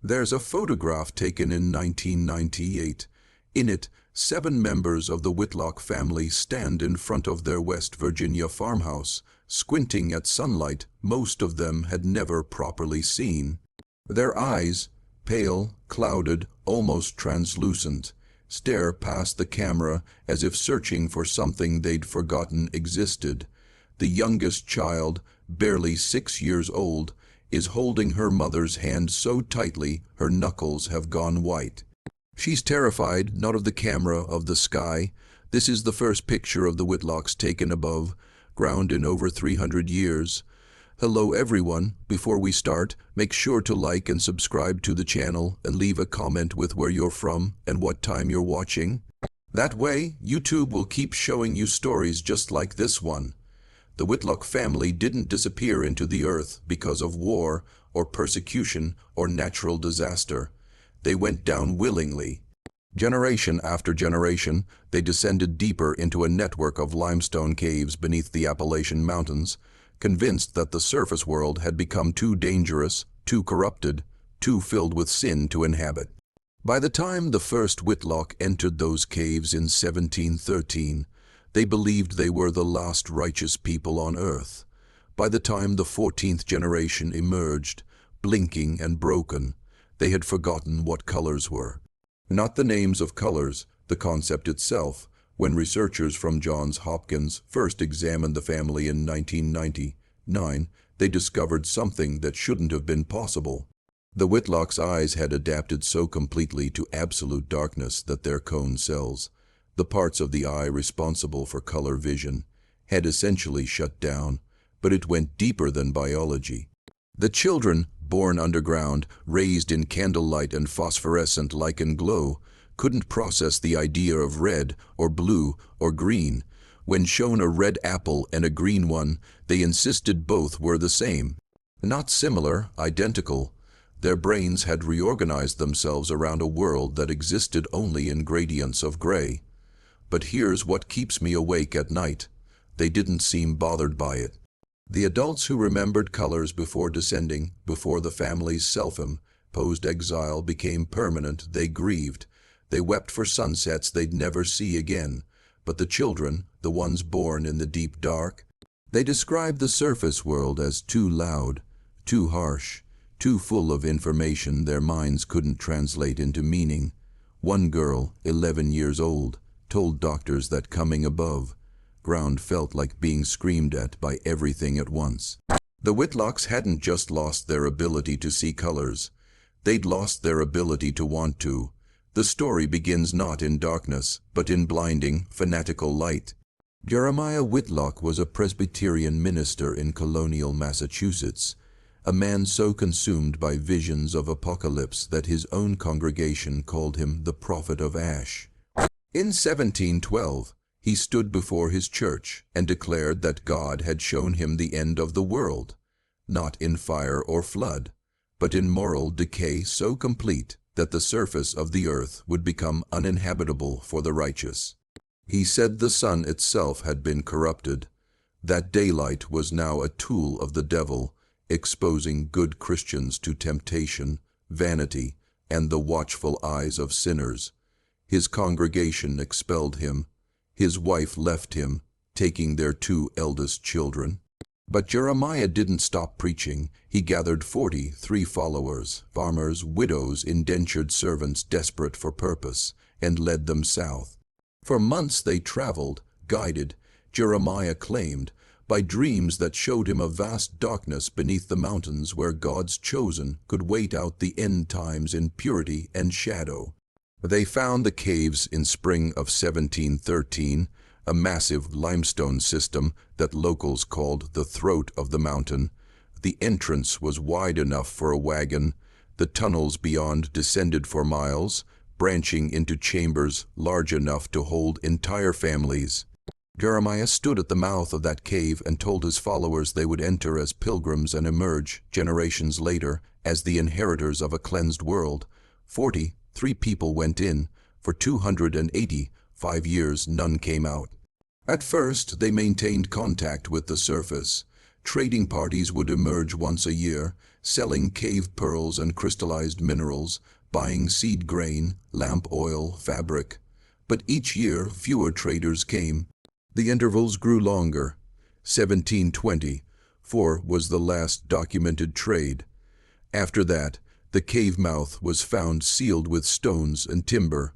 There's a photograph taken in 1998. In it, 7 members of the Whitlock family stand in front of their West Virginia farmhouse, squinting at sunlight most of them had never properly seen. Their eyes, pale, clouded, almost translucent, stare past the camera as if searching for something they'd forgotten existed. The youngest child, barely 6 years old, is holding her mother's hand so tightly her knuckles have gone white. She's terrified, not of the camera, of the sky. This is the first picture of the Whitlocks taken above ground in over 300 years. Hello everyone. Before we start, make sure to like and subscribe to the channel and leave a comment with where you're from and what time you're watching. That way, YouTube will keep showing you stories just like this one. The Whitlock family didn't disappear into the earth because of war or persecution or natural disaster. They went down willingly. Generation after generation, they descended deeper into a network of limestone caves beneath the Appalachian Mountains, convinced that the surface world had become too dangerous, too corrupted, too filled with sin to inhabit. By the time the first Whitlock entered those caves in 1713, they believed they were the last righteous people on earth. By the time the 14th generation emerged, blinking and broken, they had forgotten what colors were. Not the names of colors, the concept itself. When researchers from Johns Hopkins first examined the family in 1999, they discovered something that shouldn't have been possible. The Whitlocks' eyes had adapted so completely to absolute darkness that their cone cells, the parts of the eye responsible for color vision, had essentially shut down, but it went deeper than biology. The children, born underground, raised in candlelight and phosphorescent lichen glow, couldn't process the idea of red or blue or green. When shown a red apple and a green one, they insisted both were the same. Not similar, identical. Their brains had reorganized themselves around a world that existed only in gradients of gray. But here's what keeps me awake at night. They didn't seem bothered by it. The adults who remembered colors before descending, before the family's self-imposed exile became permanent, they grieved. They wept for sunsets they'd never see again. But the children, the ones born in the deep dark, they described the surface world as too loud, too harsh, too full of information their minds couldn't translate into meaning. One girl, 11 years old, told doctors that coming above ground felt like being screamed at by everything at once. The Whitlocks hadn't just lost their ability to see colors. They'd lost their ability to want to. The story begins not in darkness, but in blinding, fanatical light. Jeremiah Whitlock was a Presbyterian minister in colonial Massachusetts, a man so consumed by visions of apocalypse that his own congregation called him the Prophet of Ash. In 1712, he stood before his church and declared that God had shown him the end of the world, not in fire or flood, but in moral decay so complete that the surface of the earth would become uninhabitable for the righteous. He said the sun itself had been corrupted, that daylight was now a tool of the devil, exposing good Christians to temptation, vanity, and the watchful eyes of sinners. His congregation expelled him. His wife left him, taking their 2 eldest children. But Jeremiah didn't stop preaching. He gathered 43 followers, farmers, widows, indentured servants desperate for purpose, and led them south. For months they traveled, guided, Jeremiah claimed, by dreams that showed him a vast darkness beneath the mountains where God's chosen could wait out the end times in purity and shadow. They found the caves in spring of 1713, a massive limestone system that locals called the throat of the mountain. The entrance was wide enough for a wagon. The tunnels beyond descended for miles, branching into chambers large enough to hold entire families. Jeremiah stood at the mouth of that cave and told his followers they would enter as pilgrims and emerge, generations later, as the inheritors of a cleansed world. 43 people went in. For 285 years, none came out. At first, they maintained contact with the surface. Trading parties would emerge once a year, selling cave pearls and crystallized minerals, buying seed grain, lamp oil, fabric. But each year fewer traders came. The intervals grew longer. 1724 was the last documented trade. After that, the cave mouth was found sealed with stones and timber,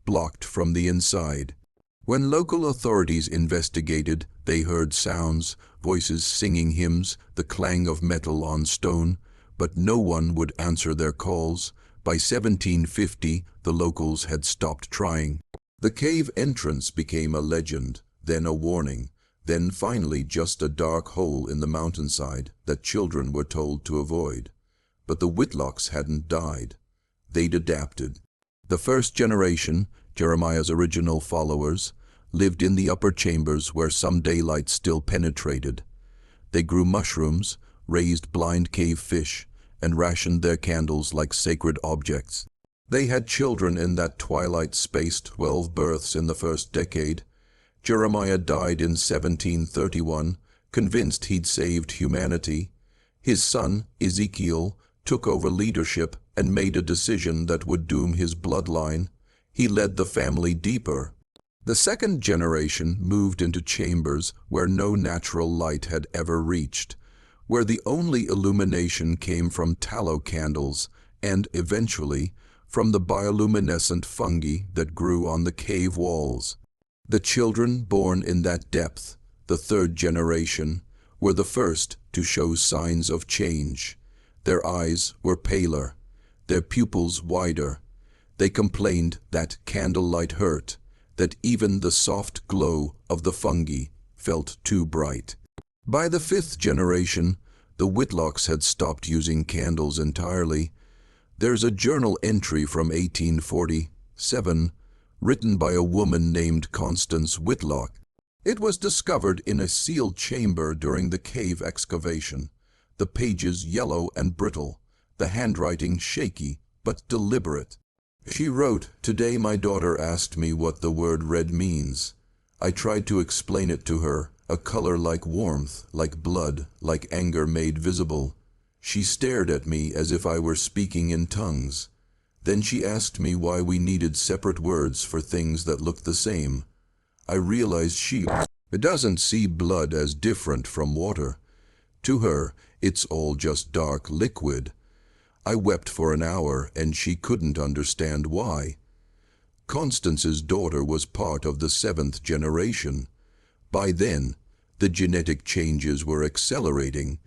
blocked from the inside. When local authorities investigated, they heard sounds, voices singing hymns, the clang of metal on stone, but no one would answer their calls. By 1750, the locals had stopped trying. The cave entrance became a legend, then a warning, then finally just a dark hole in the mountainside that children were told to avoid. But the Whitlocks hadn't died. They'd adapted. The first generation, Jeremiah's original followers, lived in the upper chambers where some daylight still penetrated. They grew mushrooms, raised blind cave fish, and rationed their candles like sacred objects. They had children in that twilight space, 12 births in the first decade. Jeremiah died in 1731, convinced he'd saved humanity. His son, Ezekiel, took over leadership and made a decision that would doom his bloodline. He led the family deeper. The second generation moved into chambers where no natural light had ever reached, where the only illumination came from tallow candles and, eventually, from the bioluminescent fungi that grew on the cave walls. The children born in that depth, the third generation, were the first to show signs of change. Their eyes were paler, their pupils wider. They complained that candlelight hurt, that even the soft glow of the fungi felt too bright. By the fifth generation, the Whitlocks had stopped using candles entirely. There's a journal entry from 1847, written by a woman named Constance Whitlock. It was discovered in a sealed chamber during the cave excavation. The pages yellow and brittle, the handwriting shaky but deliberate. She wrote, "Today my daughter asked me what the word red means. I tried to explain it to her, a color like warmth, like blood, like anger made visible. She stared at me as if I were speaking in tongues. Then she asked me why we needed separate words for things that looked the same. I realized she doesn't see blood as different from water. To her, it's all just dark liquid. I wept for an hour, and she couldn't understand why." Constance's daughter was part of the seventh generation. By then, the genetic changes were accelerating.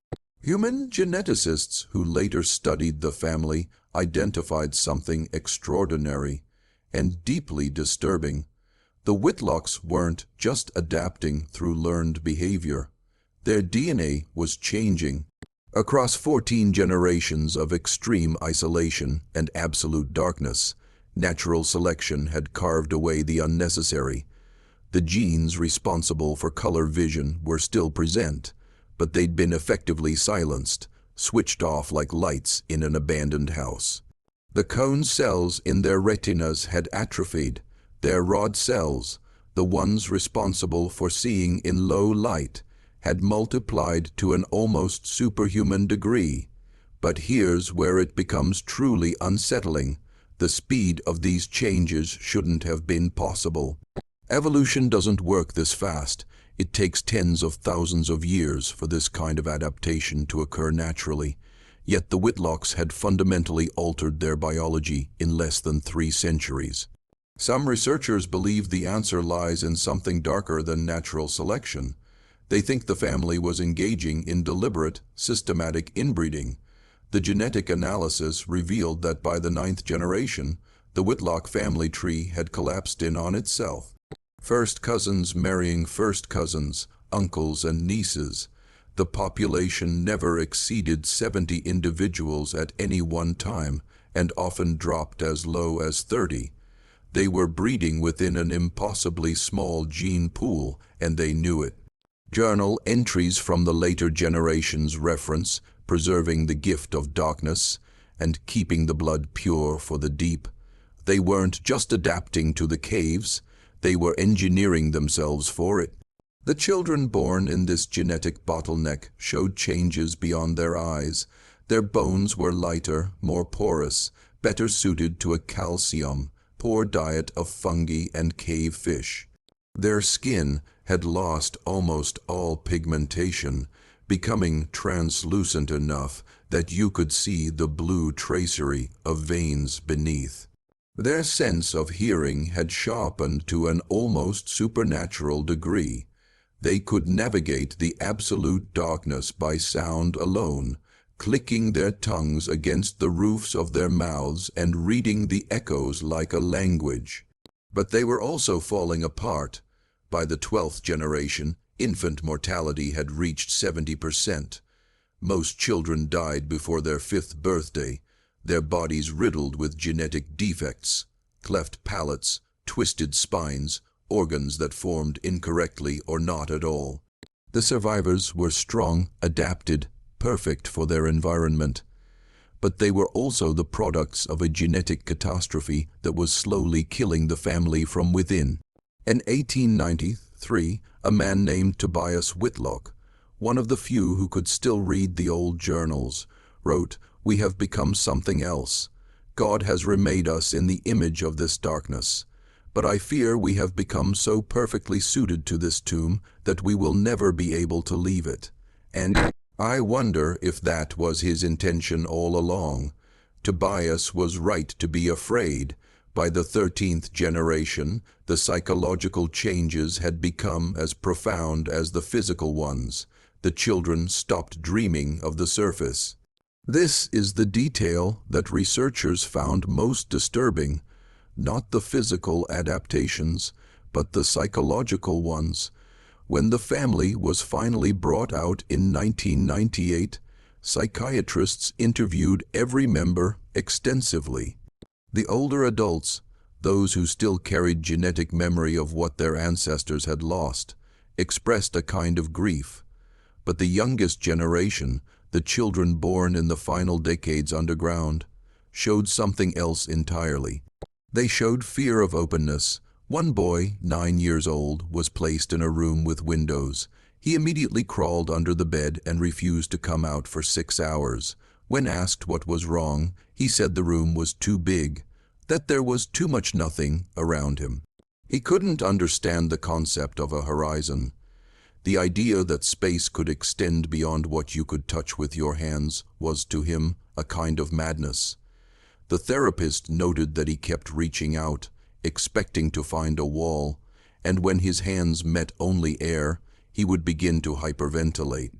Human geneticists who later studied the family identified something extraordinary and deeply disturbing. The Whitlocks weren't just adapting through learned behavior. Their DNA was changing. Across 14 generations of extreme isolation and absolute darkness, natural selection had carved away the unnecessary. The genes responsible for color vision were still present, but they'd been effectively silenced, switched off like lights in an abandoned house. The cone cells in their retinas had atrophied. Their rod cells, the ones responsible for seeing in low light, had multiplied to an almost superhuman degree. But here's where it becomes truly unsettling. The speed of these changes shouldn't have been possible. Evolution doesn't work this fast. It takes tens of thousands of years for this kind of adaptation to occur naturally. Yet the Whitlocks had fundamentally altered their biology in less than 3 centuries. Some researchers believe the answer lies in something darker than natural selection. They think the family was engaging in deliberate, systematic inbreeding. The genetic analysis revealed that by the 9th generation, the Whitlock family tree had collapsed in on itself. First cousins marrying first cousins, uncles and nieces. The population never exceeded 70 individuals at any one time, and often dropped as low as 30. They were breeding within an impossibly small gene pool, and they knew it. Journal entries from the later generations reference preserving the gift of darkness and keeping the blood pure for the deep. They weren't just adapting to the caves, they were engineering themselves for it. The children born in this genetic bottleneck showed changes beyond their eyes. Their bones were lighter, more porous, better suited to a calcium-poor diet of fungi and cave fish. Their skin had lost almost all pigmentation, becoming translucent enough that you could see the blue tracery of veins beneath. Their sense of hearing had sharpened to an almost supernatural degree. They could navigate the absolute darkness by sound alone, clicking their tongues against the roofs of their mouths and reading the echoes like a language. But they were also falling apart. By the 12th generation, infant mortality had reached 70%. Most children died before their 5th birthday, their bodies riddled with genetic defects, cleft palates, twisted spines, organs that formed incorrectly or not at all. The survivors were strong, adapted, perfect for their environment. But they were also the products of a genetic catastrophe that was slowly killing the family from within. In 1893, a man named Tobias Whitlock, one of the few who could still read the old journals, wrote, "We have become something else. God has remade us in the image of this darkness. But I fear we have become so perfectly suited to this tomb that we will never be able to leave it." And I wonder if that was his intention all along. Tobias was right to be afraid. By the 13th generation, the psychological changes had become as profound as the physical ones. The children stopped dreaming of the surface. This is the detail that researchers found most disturbing, not the physical adaptations, but the psychological ones. When the family was finally brought out in 1998, psychiatrists interviewed every member extensively. The older adults, those who still carried genetic memory of what their ancestors had lost, expressed a kind of grief. But the youngest generation, the children born in the final decades underground, showed something else entirely. They showed fear of openness. One boy, 9 years old, was placed in a room with windows. He immediately crawled under the bed and refused to come out for 6 hours. When asked what was wrong, he said the room was too big, that there was too much nothing around him. He couldn't understand the concept of a horizon. The idea that space could extend beyond what you could touch with your hands was to him a kind of madness. The therapist noted that he kept reaching out, expecting to find a wall, and when his hands met only air, he would begin to hyperventilate.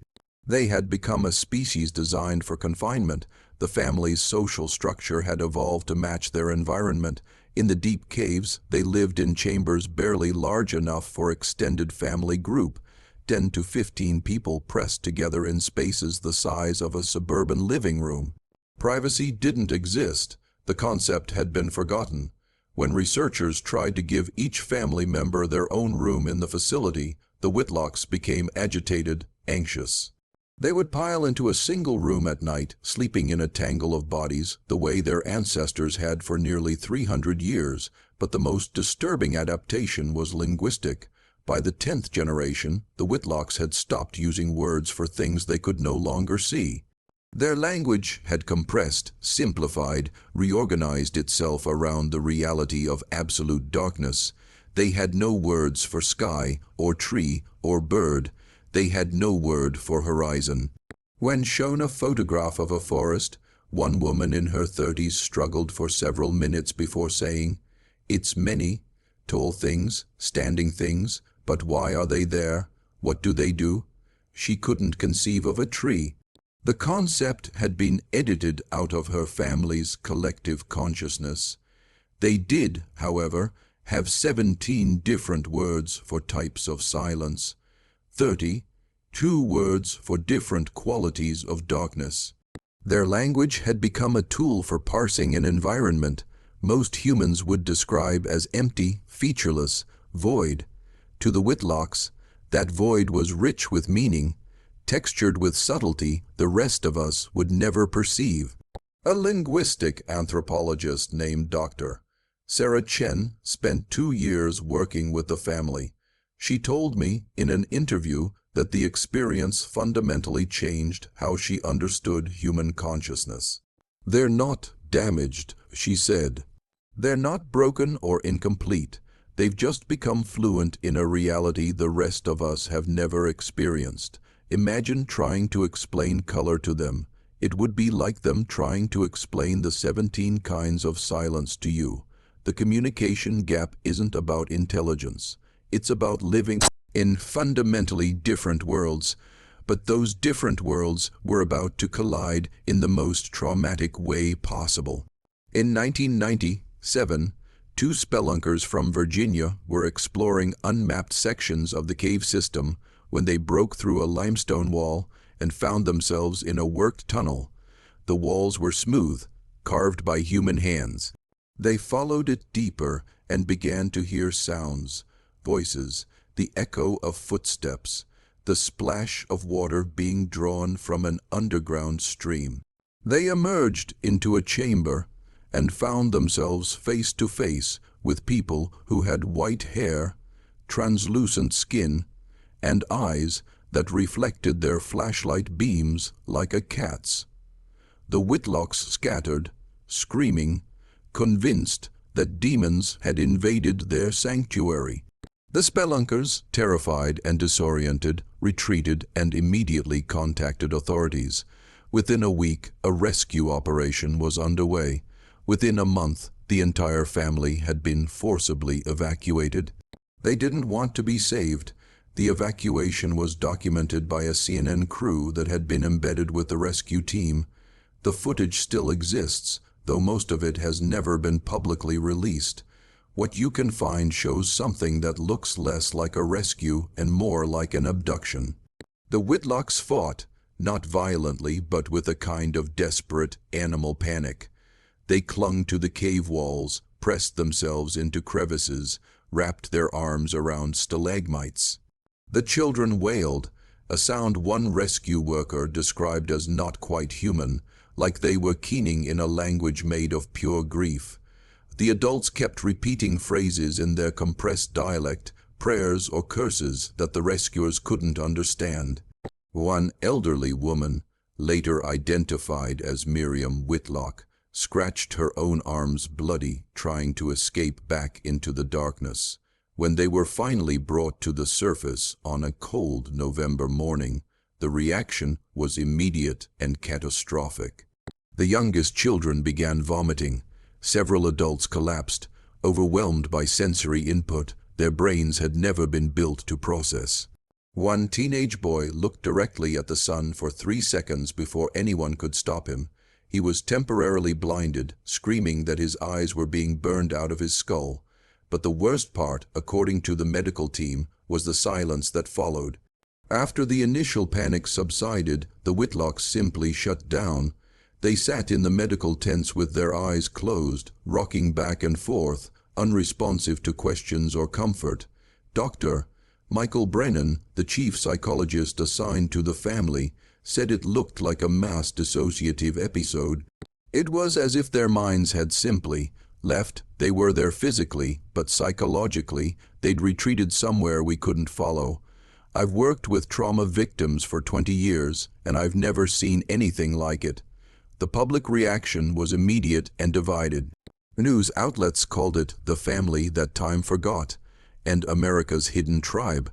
They had become a species designed for confinement. The family's social structure had evolved to match their environment. In the deep caves, they lived in chambers barely large enough for extended family group, 10 to 15 people pressed together in spaces the size of a suburban living room. Privacy didn't exist. The concept had been forgotten. When researchers tried to give each family member their own room in the facility, the Whitlocks became agitated, anxious. They would pile into a single room at night, sleeping in a tangle of bodies, the way their ancestors had for nearly 300 years. But the most disturbing adaptation was linguistic. By the 10th generation, the Whitlocks had stopped using words for things they could no longer see. Their language had compressed, simplified, reorganized itself around the reality of absolute darkness. They had no words for sky, or tree, or bird. They had no word for horizon. When shown a photograph of a forest, one woman in her 30s struggled for several minutes before saying, "It's many, tall things, standing things, but why are they there? What do they do?" She couldn't conceive of a tree. The concept had been edited out of her family's collective consciousness. They did, however, have 17 different words for types of silence, 32 words for different qualities of darkness. Their language had become a tool for parsing an environment most humans would describe as empty, featureless, void. To the Whitlocks, that void was rich with meaning, textured with subtlety the rest of us would never perceive. A linguistic anthropologist named Dr. Sarah Chen spent 2 years working with the family. She told me in an interview that the experience fundamentally changed how she understood human consciousness. "They're not damaged," she said. "They're not broken or incomplete. They've just become fluent in a reality the rest of us have never experienced. Imagine trying to explain color to them. It would be like them trying to explain the 17 kinds of silence to you. The communication gap isn't about intelligence. It's about living in fundamentally different worlds. But those different worlds were about to collide in the most traumatic way possible." In 1997, two spelunkers from Virginia were exploring unmapped sections of the cave system when they broke through a limestone wall and found themselves in a worked tunnel. The walls were smooth, carved by human hands. They followed it deeper and began to hear sounds, voices, the echo of footsteps, the splash of water being drawn from an underground stream. They emerged into a chamber and found themselves face to face with people who had white hair, translucent skin, and eyes that reflected their flashlight beams like a cat's. The Whitlocks scattered, screaming, convinced that demons had invaded their sanctuary. The spelunkers, terrified and disoriented, retreated and immediately contacted authorities. Within a week, a rescue operation was underway. Within a month, the entire family had been forcibly evacuated. They didn't want to be saved. The evacuation was documented by a CNN crew that had been embedded with the rescue team. The footage still exists, though most of it has never been publicly released. What you can find shows something that looks less like a rescue and more like an abduction. The Whitlocks fought, not violently but with a kind of desperate animal panic. They clung to the cave walls, pressed themselves into crevices, wrapped their arms around stalagmites. The children wailed, a sound one rescue worker described as not quite human, like they were keening in a language made of pure grief. The adults kept repeating phrases in their compressed dialect, prayers or curses that the rescuers couldn't understand. One elderly woman, later identified as Miriam Whitlock, scratched her own arms bloody, trying to escape back into the darkness. When they were finally brought to the surface on a cold November morning, the reaction was immediate and catastrophic. The youngest children began vomiting. Several adults collapsed, overwhelmed by sensory input their brains had never been built to process. One teenage boy looked directly at the sun for 3 seconds before anyone could stop him. He was temporarily blinded, screaming that his eyes were being burned out of his skull. But the worst part, according to the medical team, was the silence that followed. After the initial panic subsided, the Whitlocks simply shut down. They sat in the medical tents with their eyes closed, rocking back and forth, unresponsive to questions or comfort. Dr. Michael Brennan, the chief psychologist assigned to the family, said it looked like a mass dissociative episode. It was as if their minds had simply left. They were there physically, but psychologically, they'd retreated somewhere we couldn't follow. I've worked with trauma victims for 20 years, and I've never seen anything like it. The public reaction was immediate and divided. News outlets called it the family that time forgot, and America's hidden tribe.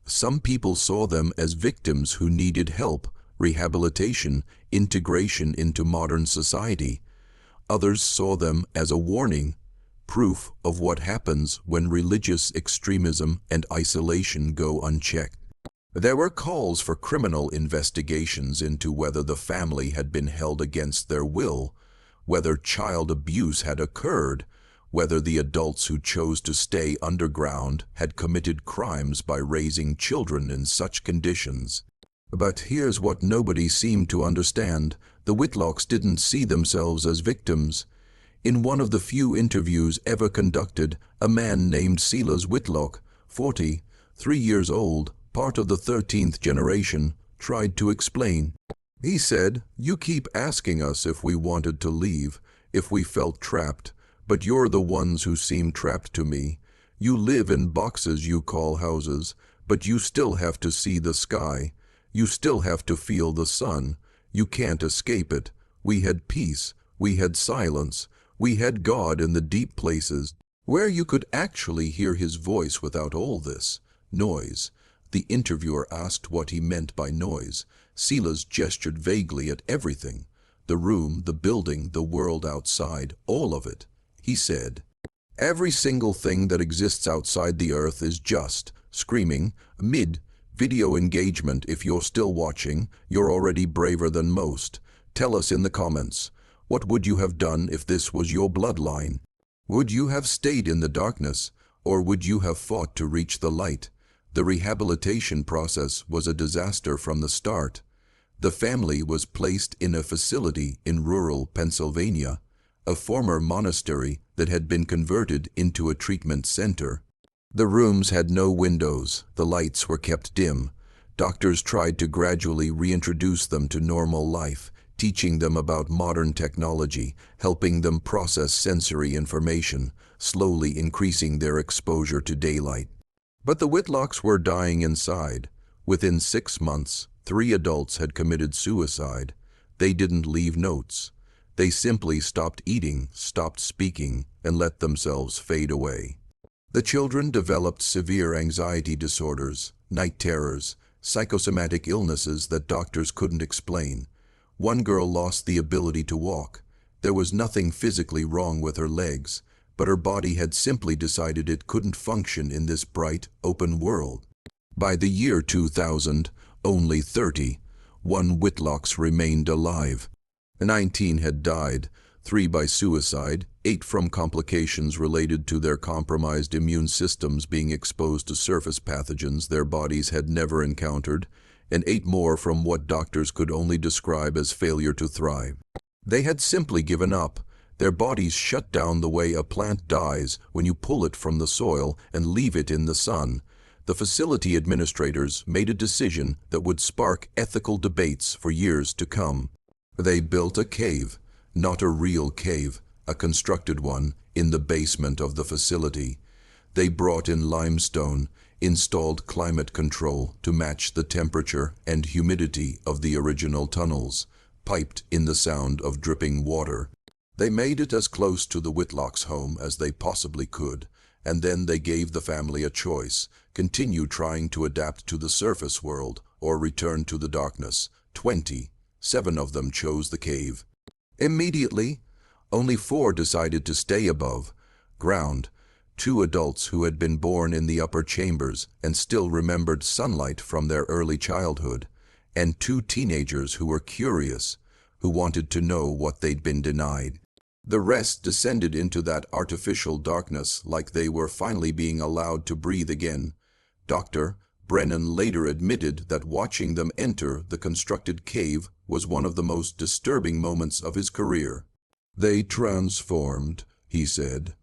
Some people saw them as victims who needed help, rehabilitation, integration into modern society. Others saw them as a warning, proof of what happens when religious extremism and isolation go unchecked. There were calls for criminal investigations into whether the family had been held against their will, whether child abuse had occurred, whether the adults who chose to stay underground had committed crimes by raising children in such conditions. But here's what nobody seemed to understand. The Whitlocks didn't see themselves as victims. In one of the few interviews ever conducted, a man named Silas Whitlock, 40, 3 years old, part of the 13th generation, tried to explain. He said, "You keep asking us if we wanted to leave, if we felt trapped, but you're the ones who seem trapped to me. You live in boxes you call houses, But you still have to see the sky. You still have to feel the sun. You can't escape it. We had peace. We had silence. We had God in the deep places, where you could actually hear his voice without all this noise. The interviewer asked what he meant by noise. Silas gestured vaguely at everything. The room, the building, the world outside, all of it. He said, "Every single thing that exists outside the earth is just screaming, video engagement. If you're still watching, you're already braver than most. Tell us in the comments, what would you have done if this was your bloodline? Would you have stayed in the darkness, or would you have fought to reach the light?" The rehabilitation process was a disaster from the start. The family was placed in a facility in rural Pennsylvania, a former monastery that had been converted into a treatment center. The rooms had no windows, the lights were kept dim. Doctors tried to gradually reintroduce them to normal life, teaching them about modern technology, helping them process sensory information, slowly increasing their exposure to daylight. But the Whitlocks were dying inside. Within 6 months, 3 adults had committed suicide. They didn't leave notes. They simply stopped eating, stopped speaking, and let themselves fade away. The children developed severe anxiety disorders, night terrors, psychosomatic illnesses that doctors couldn't explain. One girl lost the ability to walk. There was nothing physically wrong with her legs, but her body had simply decided it couldn't function in this bright, open world. By the year 2000, only 31 Whitlocks remained alive. 19 had died, 3 by suicide, 8 from complications related to their compromised immune systems being exposed to surface pathogens their bodies had never encountered, and 8 more from what doctors could only describe as failure to thrive. They had simply given up. Their bodies shut down the way a plant dies when you pull it from the soil and leave it in the sun. The facility administrators made a decision that would spark ethical debates for years to come. They built a cave, not a real cave, a constructed one, in the basement of the facility. They brought in limestone, installed climate control to match the temperature and humidity of the original tunnels, piped in the sound of dripping water. They made it as close to the Whitlocks' home as they possibly could, and then they gave the family a choice: continue trying to adapt to the surface world or return to the darkness. 27 of them chose the cave. Immediately, only 4 decided to stay above ground. 2 adults who had been born in the upper chambers and still remembered sunlight from their early childhood, and 2 teenagers who were curious, who wanted to know what they'd been denied. The rest descended into that artificial darkness like they were finally being allowed to breathe again. Dr. Brennan later admitted that watching them enter the constructed cave was one of the most disturbing moments of his career. "They transformed," he said.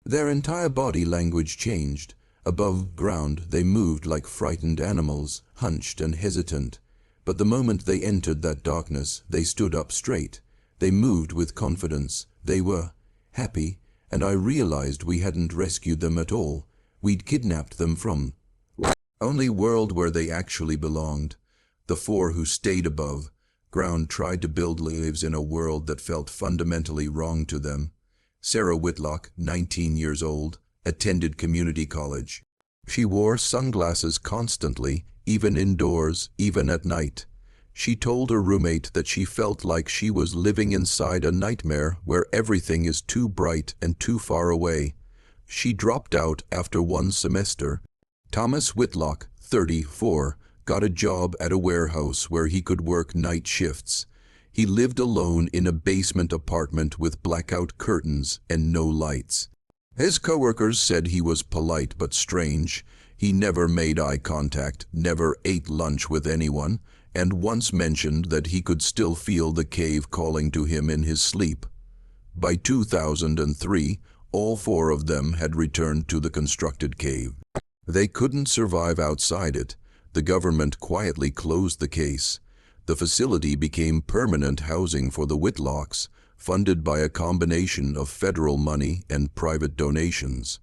Their entire body language changed. Above ground, they moved like frightened animals, hunched and hesitant. But the moment they entered that darkness, they stood up straight. They moved with confidence. They were happy, and I realized we hadn't rescued them at all. We'd kidnapped them from only world where they actually belonged. The 4 who stayed above ground tried to build lives in a world that felt fundamentally wrong to them. Sarah Whitlock, 19 years old, attended community college. She wore sunglasses constantly, even indoors, even at night. She told her roommate that she felt like she was living inside a nightmare where everything is too bright and too far away. She dropped out after 1 semester. Thomas Whitlock, 34, got a job at a warehouse where he could work night shifts. He lived alone in a basement apartment with blackout curtains and no lights. His coworkers said he was polite but strange. He never made eye contact, never ate lunch with anyone, and once mentioned that he could still feel the cave calling to him in his sleep. By 2003, all 4 of them had returned to the constructed cave. They couldn't survive outside it. The government quietly closed the case. The facility became permanent housing for the Whitlocks, funded by a combination of federal money and private donations.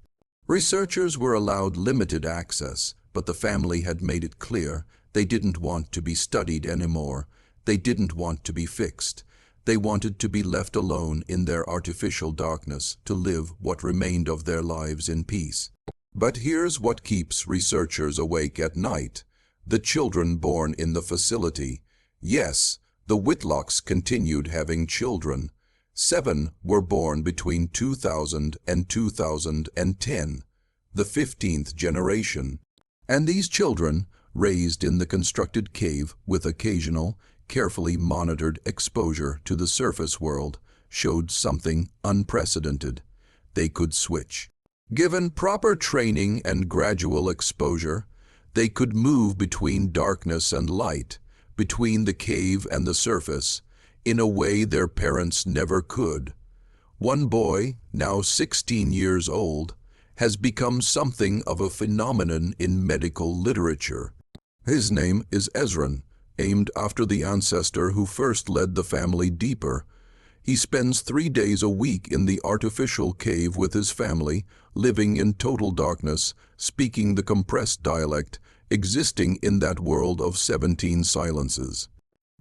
Researchers were allowed limited access, but the family had made it clear they didn't want to be studied anymore. They didn't want to be fixed. They wanted to be left alone in their artificial darkness to live what remained of their lives in peace. But here's what keeps researchers awake at night: the children born in the facility. Yes, the Whitlocks continued having children. 7 were born between 2000 and 2010, the 15th generation. And these children, raised in the constructed cave with occasional, carefully monitored exposure to the surface world, showed something unprecedented. They could switch. Given proper training and gradual exposure, they could move between darkness and light, between the cave and the surface, in a way their parents never could. One boy, now 16 years old, has become something of a phenomenon in medical literature. His name is Ezran, named after the ancestor who first led the family deeper. He spends 3 days a week in the artificial cave with his family, living in total darkness, speaking the compressed dialect, existing in that world of 17 silences.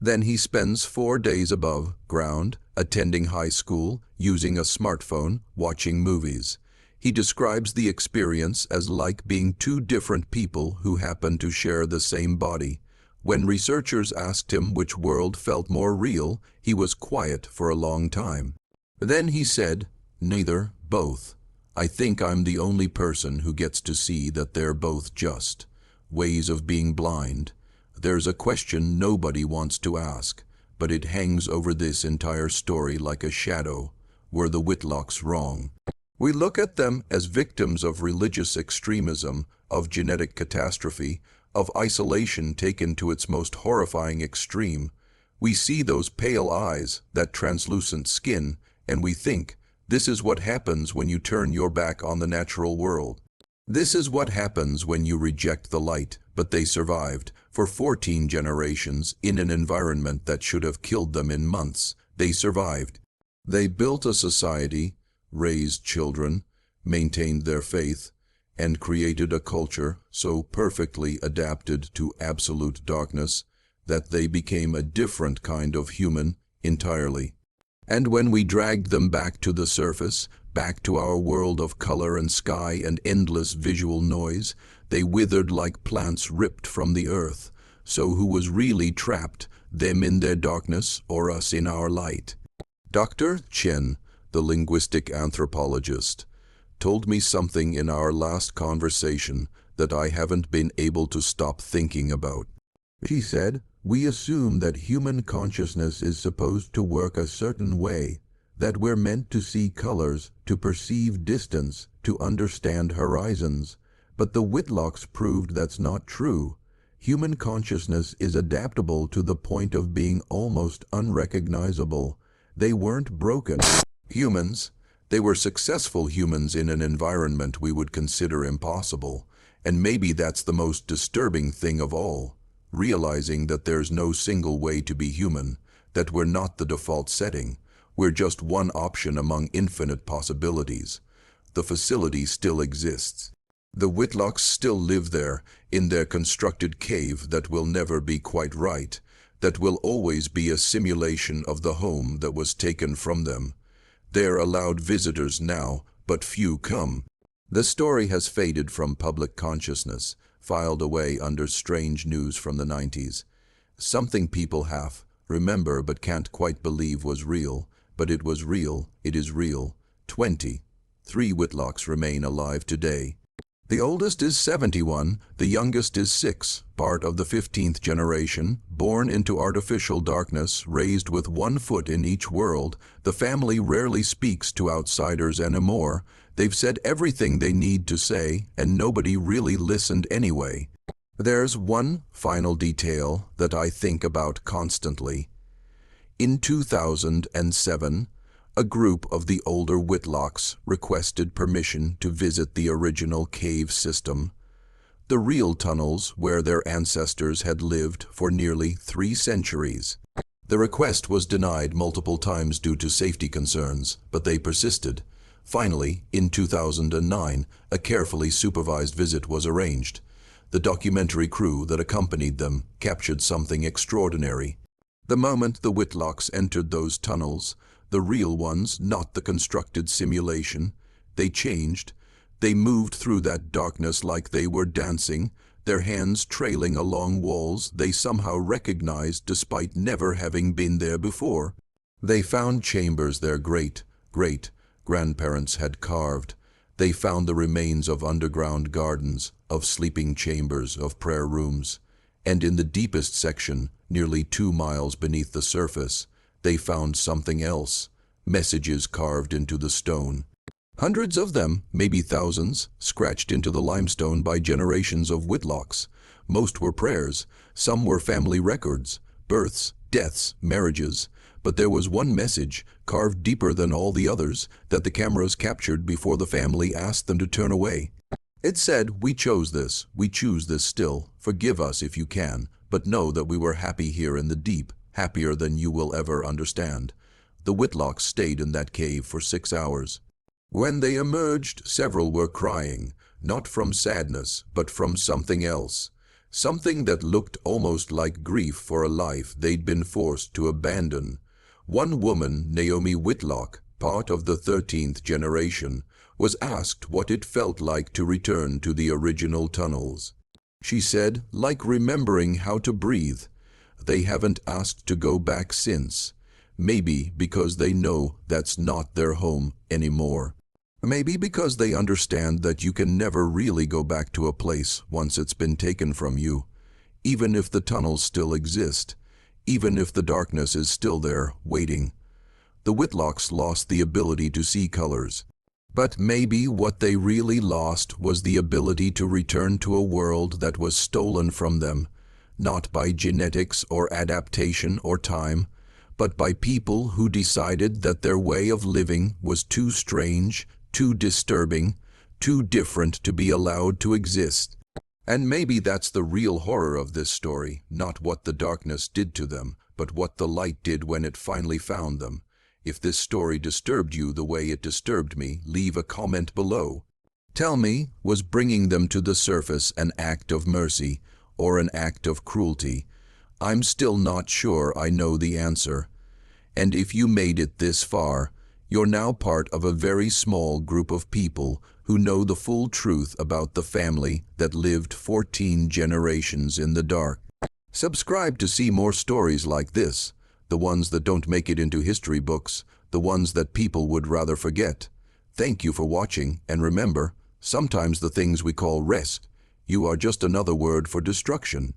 Then he spends 4 days above ground, attending high school, using a smartphone, watching movies. He describes the experience as like being 2 different people who happen to share the same body. When researchers asked him which world felt more real, he was quiet for a long time. Then he said, "Neither, both. I think I'm the only person who gets to see that they're both just ways of being blind. There's a question nobody wants to ask, but it hangs over this entire story like a shadow. Were the Whitlocks wrong? We look at them as victims of religious extremism, of genetic catastrophe, of isolation taken to its most horrifying extreme. We see those pale eyes, that translucent skin, and we think, this is what happens when you turn your back on the natural world. This is what happens when you reject the light." But they survived for 14 generations in an environment that should have killed them in months. They survived. They built a society, raised children, maintained their faith, and created a culture so perfectly adapted to absolute darkness that they became a different kind of human entirely. And when we dragged them back to the surface, back to our world of color and sky and endless visual noise, they withered like plants ripped from the earth. So who was really trapped, them in their darkness or us in our light? Dr. Chen, the linguistic anthropologist, told me something in our last conversation that I haven't been able to stop thinking about. She said, "We assume that human consciousness is supposed to work a certain way, that we're meant to see colors, to perceive distance, to understand horizons. But the Whitlocks proved that's not true. Human consciousness is adaptable to the point of being almost unrecognizable. They weren't broken humans. They were successful humans in an environment we would consider impossible. And maybe that's the most disturbing thing of all, realizing that there's no single way to be human, that we're not the default setting. We're just one option among infinite possibilities. The facility still exists. The Whitlocks still live there, in their constructed cave that will never be quite right, that will always be a simulation of the home that was taken from them. They're allowed visitors now, but few come. The story has faded from public consciousness, filed away under strange news from the 90s. Something people half remember but can't quite believe was real, but it was real, it is real. 23 Whitlocks remain alive today. The oldest is 71, the youngest is 6, part of the 15th generation, born into artificial darkness, raised with 1 foot in each world. The family rarely speaks to outsiders anymore. They've said everything they need to say, and nobody really listened anyway. There's one final detail that I think about constantly. In 2007, a group of the older Whitlocks requested permission to visit the original cave system, the real tunnels where their ancestors had lived for nearly 3 centuries. The request was denied multiple times due to safety concerns, but they persisted. Finally, in 2009, a carefully supervised visit was arranged. The documentary crew that accompanied them captured something extraordinary. The moment the Whitlocks entered those tunnels, the real ones, not the constructed simulation, they changed. They moved through that darkness like they were dancing, their hands trailing along walls they somehow recognized despite never having been there before. They found chambers their great-grandparents had carved. They found the remains of underground gardens, of sleeping chambers, of prayer rooms. And in the deepest section, nearly 2 miles beneath the surface, they found something else, messages carved into the stone. Hundreds of them, maybe thousands, scratched into the limestone by generations of Whitlocks. Most were prayers, some were family records, births, deaths, marriages. But there was one message, carved deeper than all the others, that the cameras captured before the family asked them to turn away. It said, "We chose this, we choose this still. Forgive us if you can, but know that we were happy here in the deep, happier than you will ever understand." The Whitlocks stayed in that cave for 6 hours. When they emerged, several were crying, not from sadness, but from something else. Something that looked almost like grief for a life they'd been forced to abandon. One woman, Naomi Whitlock, part of the 13th generation, was asked what it felt like to return to the original tunnels. She said, "Like remembering how to breathe. They haven't asked to go back since. Maybe because they know that's not their home anymore. Maybe because they understand that you can never really go back to a place once it's been taken from you, even if the tunnels still exist, even if the darkness is still there, waiting." The Whitlocks lost the ability to see colors. But maybe what they really lost was the ability to return to a world that was stolen from them, not by genetics or adaptation or time, but by people who decided that their way of living was too strange, too disturbing, too different to be allowed to exist. And maybe that's the real horror of this story, not what the darkness did to them, but what the light did when it finally found them. If this story disturbed you the way it disturbed me, leave a comment below. Tell me, was bringing them to the surface an act of mercy or an act of cruelty? I'm still not sure I know the answer. And if you made it this far, you're now part of a very small group of people who know the full truth about the family that lived 14 generations in the dark. Subscribe to see more stories like this, the ones that don't make it into history books, the ones that people would rather forget. Thank you for watching, and remember, sometimes the things we call rest, you are just another word for destruction.